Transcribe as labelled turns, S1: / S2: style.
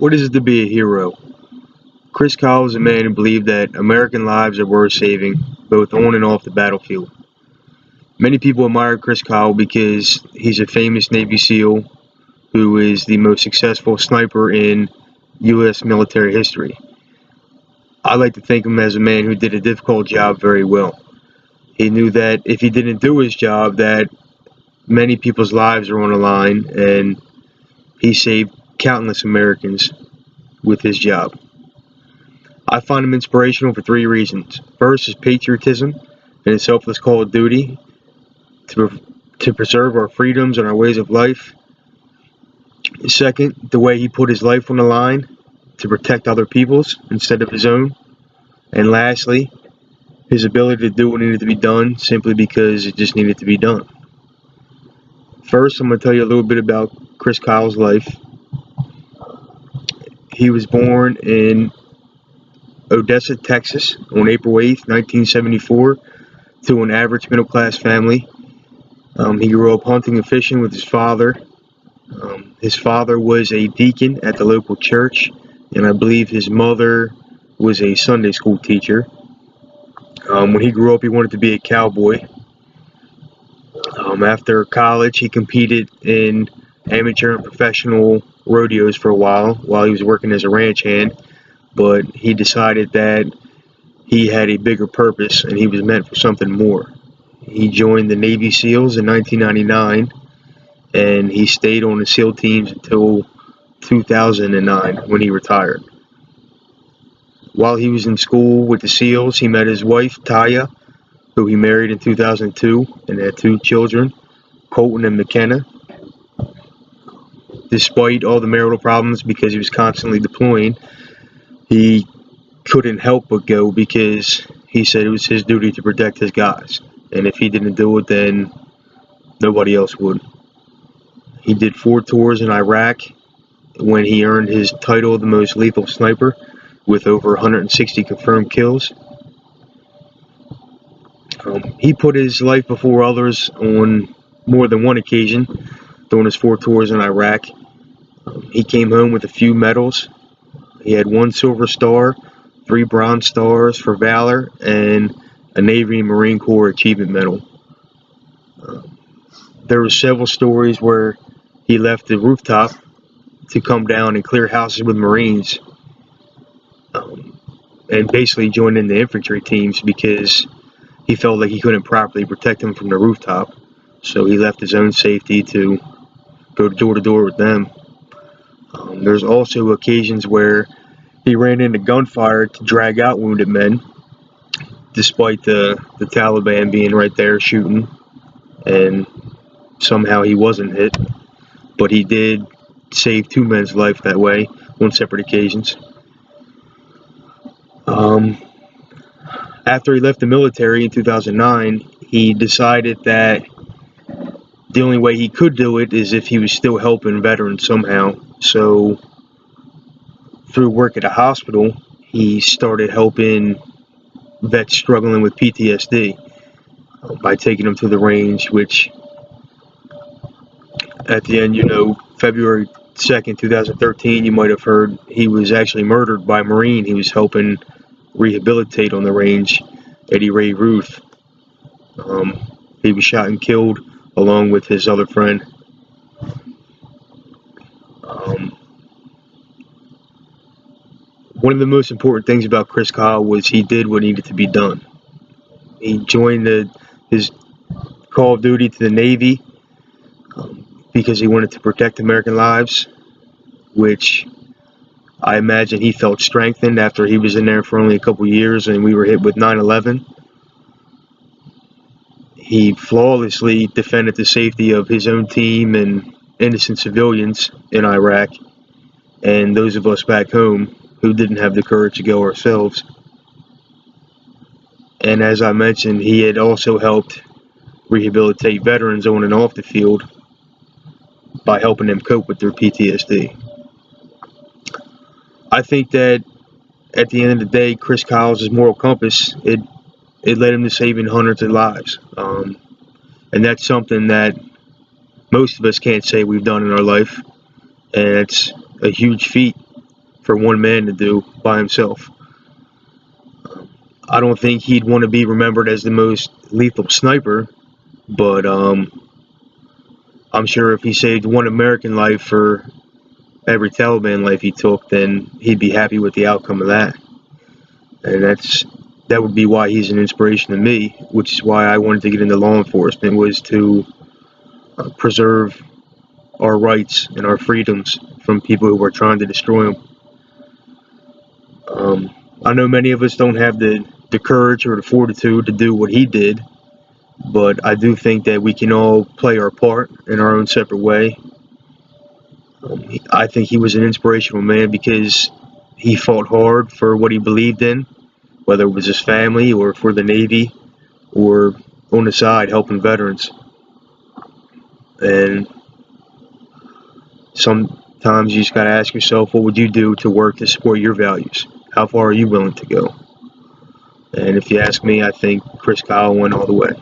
S1: What is it to be a hero? Chris Kyle was a man who believed that American lives are worth saving, both on and off the battlefield. Many people admire Chris Kyle because he's a famous Navy SEAL who is the most successful sniper in U.S. military history. I like to think of him as a man who did a difficult job very well. He knew that if he didn't do his job, that many people's lives are on the line, and he saved countless Americans with his job. I find him inspirational for three reasons. First is patriotism and a selfless call of duty to preserve our freedoms and our ways of life. Second, the way he put his life on the line to protect other people's instead of his own. And lastly, his ability to do what needed to be done simply because it just needed to be done. First, I'm going to tell you a little bit about Chris Kyle's life. He was born in Odessa, Texas on April 8th, 1974, to an average middle-class family. He grew up hunting and fishing with his father. His father was a deacon at the local church, and I believe his mother was a Sunday school teacher. When he grew up, he wanted to be a cowboy. After college, he competed in amateur and professional rodeos for a while he was working as a ranch hand, but he decided that he had a bigger purpose and he was meant for something more. He joined the Navy SEALs in 1999, and he stayed on the SEAL teams until 2009 when he retired. While he was in school with the SEALs, he met his wife, Taya, who he married in 2002 and had two children, Colton and McKenna. Despite all the marital problems, because he was constantly deploying, he couldn't help but go because he said it was his duty to protect his guys. And if he didn't do it, then nobody else would. He did 4 tours in Iraq when he earned his title of the most lethal sniper with over 160 confirmed kills. He put his life before others on more than one occasion during his 4 tours in Iraq. He came home with a few medals. He had 1 Silver Star, 3 Bronze Stars for Valor, and a Navy and Marine Corps Achievement Medal. There were several stories where he left the rooftop to come down and clear houses with Marines, and basically join in the infantry teams because he felt like he couldn't properly protect them from the rooftop. So he left his own safety to go door to door with them. There's also occasions where he ran into gunfire to drag out wounded men, despite the Taliban being right there shooting, and somehow he wasn't hit. But he did save 2 men's life that way on separate occasions. After he left the military in 2009, he decided that the only way he could do it is if he was still helping veterans somehow. So through work at a hospital, he started helping vets struggling with PTSD by taking them to the range, which at the end, February 2nd, 2013, you might have heard he was actually murdered by a Marine he was helping rehabilitate on the range, Eddie Ray Ruth. He was shot and killed along with his other friend. One of the most important things about Chris Kyle was he did what needed to be done. He joined his call of duty to the Navy because he wanted to protect American lives, which I imagine he felt strengthened after he was in there for only a couple years and we were hit with 9/11. He flawlessly defended the safety of his own team and innocent civilians in Iraq, and those of us back home who didn't have the courage to go ourselves. And as I mentioned, he had also helped rehabilitate veterans on and off the field by helping them cope with their PTSD. I think that at the end of the day, Chris Kyle's moral compass, it led him to saving hundreds of lives. And that's something that most of us can't say we've done in our life. And it's a huge feat for one man to do by himself. I don't think he'd want to be remembered as the most lethal sniper, but I'm sure if he saved one American life for every Taliban life he took, then he'd be happy with the outcome of that. And that would be why he's an inspiration to me, which is why I wanted to get into law enforcement, was to preserve our rights and our freedoms from people who were trying to destroy them. I know many of us don't have the courage or the fortitude to do what he did, but I do think that we can all play our part in our own separate way. I think he was an inspirational man because he fought hard for what he believed in, whether it was his family or for the Navy or on the side helping veterans. And sometimes you just got to ask yourself, what would you do to work to support your values? How far are you willing to go? And if you ask me, I think Chris Kyle went all the way.